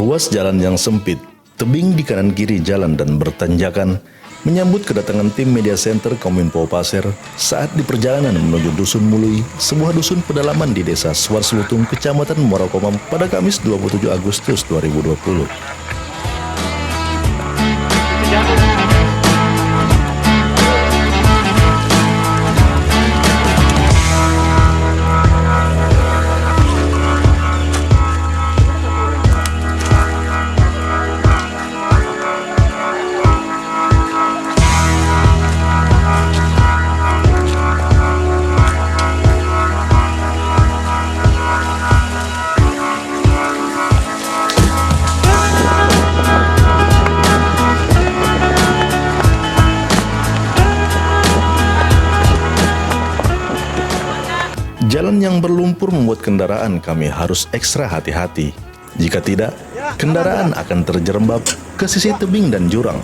Ruas jalan yang sempit, tebing di kanan kiri jalan dan bertanjakan, menyambut kedatangan tim media center Kominfo Pasir saat di perjalanan menuju Dusun Mului, sebuah dusun pedalaman di Desa Suwarslutung, Kecamatan Muara Komam pada Kamis 27 Agustus 2020. Jalan yang berlumpur membuat kendaraan kami harus ekstra hati-hati. Jika tidak, kendaraan akan terjerembab ke sisi tebing dan jurang.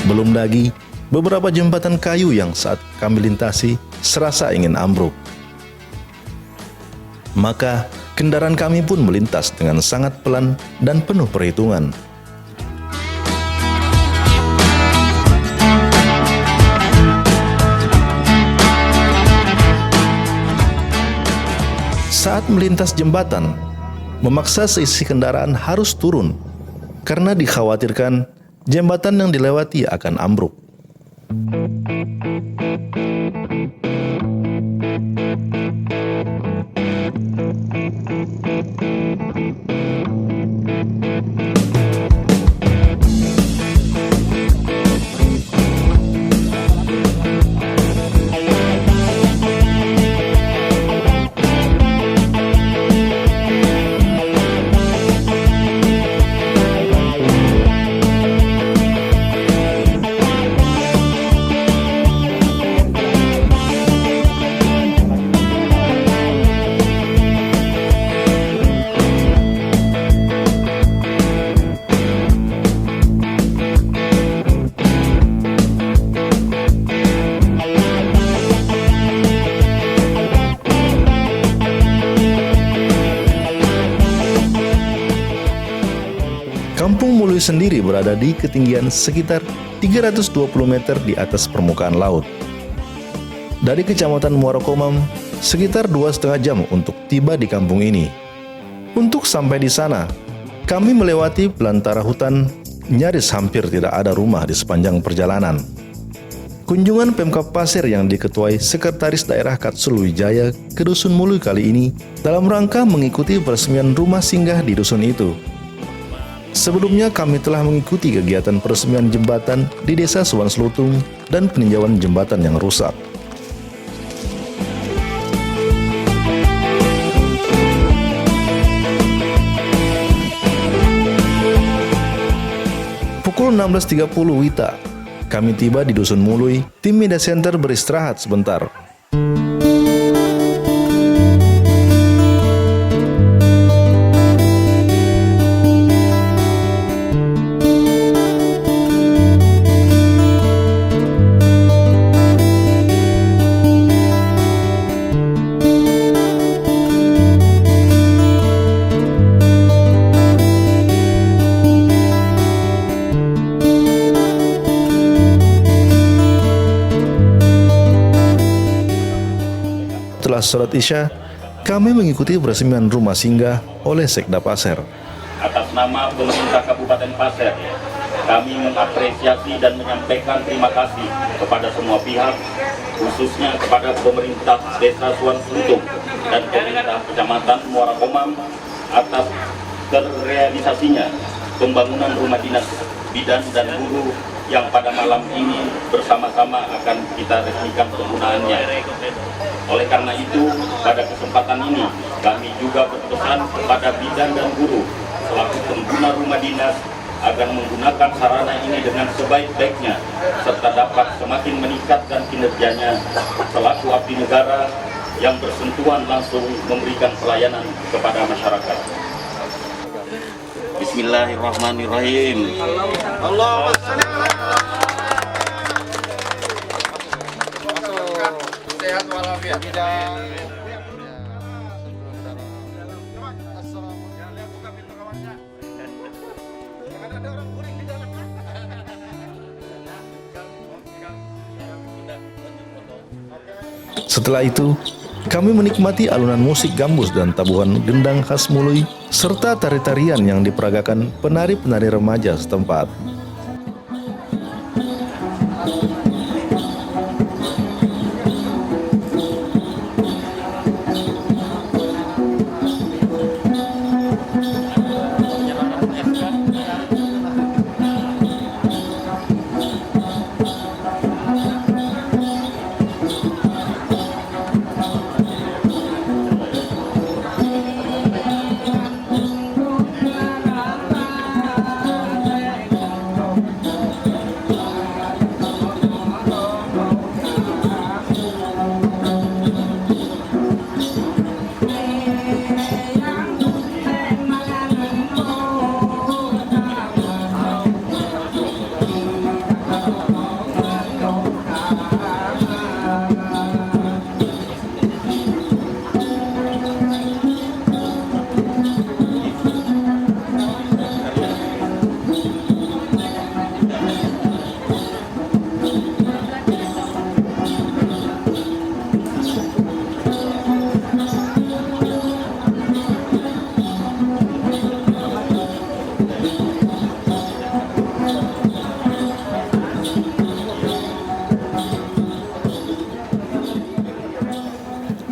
Belum lagi, beberapa jembatan kayu yang saat kami lintasi serasa ingin ambruk. Maka, kendaraan kami pun melintas dengan sangat pelan dan penuh perhitungan. Saat melintas jembatan, memaksa seisi kendaraan harus turun karena dikhawatirkan jembatan yang dilewati akan ambruk. Kampung Mului sendiri berada di ketinggian sekitar 320 meter di atas permukaan laut. Dari Kecamatan Muara Komam, sekitar 2,5 jam untuk tiba di kampung ini. Untuk sampai di sana, kami melewati belantara hutan, nyaris hampir tidak ada rumah di sepanjang perjalanan. Kunjungan Pemkab Pasir yang diketuai Sekretaris Daerah Katsul Wijaya ke Dusun Mului kali ini dalam rangka mengikuti peresmian rumah singgah di dusun itu. Sebelumnya kami telah mengikuti kegiatan peresmian jembatan di Desa Suwarslutung dan peninjauan jembatan yang rusak. Pukul 16.30 WITA, kami tiba di Dusun Mului, tim media center beristirahat sebentar. Setelah sholat Isya, kami mengikuti peresmian rumah singgah oleh Sekda Pasir. Atas nama pemerintah Kabupaten Pasir, kami mengapresiasi dan menyampaikan terima kasih kepada semua pihak, khususnya kepada pemerintah Desa Suwarslutung dan pemerintah Kecamatan Muara Komam atas terrealisasinya pembangunan rumah dinas bidan dan guru yang pada malam ini bersama-sama akan kita resmikan penggunaannya. Oleh karena itu, pada kesempatan ini kami juga berpesan kepada bidan dan guru selaku pengguna rumah dinas agar menggunakan sarana ini dengan sebaik-baiknya serta dapat semakin meningkatkan kinerjanya selaku abdi negara yang bersentuhan langsung memberikan pelayanan kepada masyarakat. Bismillahirrahmanirrahim. Allahumma shalli ala sehat walafiat. Setelah itu, kami menikmati alunan musik gambus dan tabuhan gendang khas Mului, serta tari-tarian yang diperagakan penari-penari remaja setempat.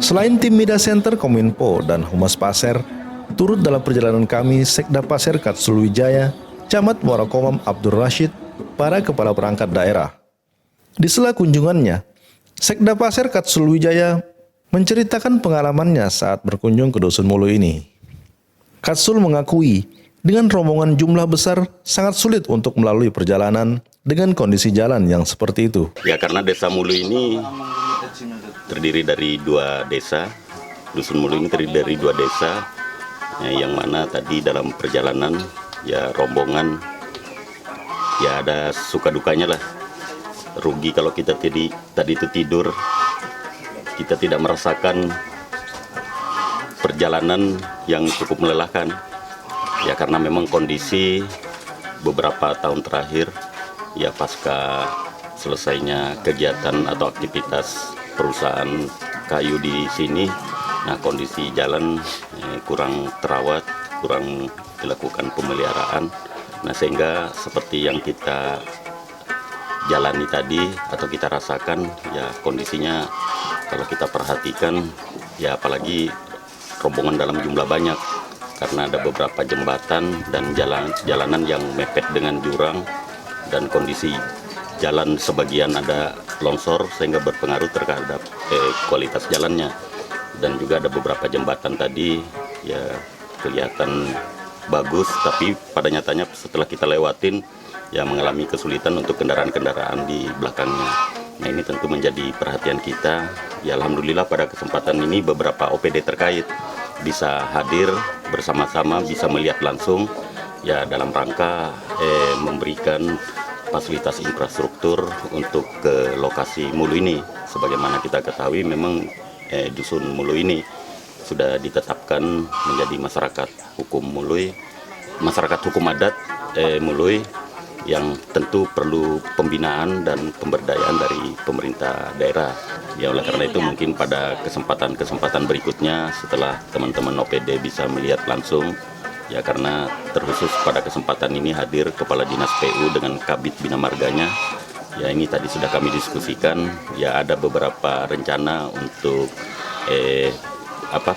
Selain tim Media Center Kominfo dan Humas Pasir, turut dalam perjalanan kami Sekda Pasir Katsul Wijaya, Camat Muara Komam Abdul Rashid, para kepala perangkat daerah. Di sela kunjungannya, Sekda Pasir Katsul Wijaya menceritakan pengalamannya saat berkunjung ke Dusun Mului ini. Katsul mengakui dengan rombongan jumlah besar sangat sulit untuk melalui perjalanan dengan kondisi jalan yang seperti itu. Ya, karena Desa Mului ini terdiri dari 2 desa. Dusun Mului ini terdiri dari 2 desa, ya, yang mana tadi dalam perjalanan ya rombongan ya ada suka dukanya lah. Rugi kalau kita tadi itu tidur, kita tidak merasakan perjalanan yang cukup melelahkan. Ya karena memang kondisi beberapa tahun terakhir ya pasca selesainya kegiatan atau aktivitas perusahaan kayu di sini, nah kondisi jalan kurang terawat, kurang dilakukan pemeliharaan, nah sehingga seperti yang kita jalani tadi atau kita rasakan ya kondisinya kalau kita perhatikan ya apalagi rombongan dalam jumlah banyak karena ada beberapa jembatan dan jalanan yang mepet dengan jurang dan kondisi jalan sebagian ada longsor sehingga berpengaruh terhadap kualitas jalannya, dan juga ada beberapa jembatan tadi ya kelihatan bagus tapi pada nyatanya setelah kita lewatin ya mengalami kesulitan untuk kendaraan-kendaraan di belakangnya. Nah ini tentu menjadi perhatian kita. Ya alhamdulillah pada kesempatan ini beberapa OPD terkait bisa hadir bersama-sama, bisa melihat langsung ya dalam rangka memberikan fasilitas infrastruktur untuk ke lokasi Mului ini. Sebagaimana kita ketahui memang Dusun Mului ini sudah ditetapkan menjadi masyarakat hukum Mului, masyarakat hukum adat Mului yang tentu perlu pembinaan dan pemberdayaan dari pemerintah daerah. Ya oleh karena itu mungkin pada kesempatan berikutnya setelah teman-teman OPD bisa melihat langsung ya karena terkhusus pada kesempatan ini hadir Kepala Dinas PU dengan Kabid Bina Marganya. Ya ini tadi sudah kami diskusikan ya ada beberapa rencana untuk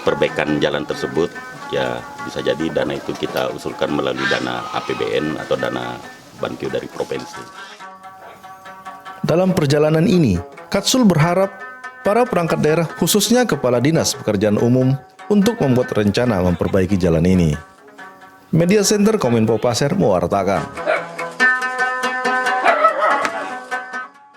perbaikan jalan tersebut. Ya bisa jadi dana itu kita usulkan melalui dana APBN atau dana bantu dari provinsi. Dalam perjalanan ini, Katsul berharap para perangkat daerah khususnya Kepala Dinas Pekerjaan Umum untuk membuat rencana memperbaiki jalan ini. Media Center Kominfo Pasir mewartakan.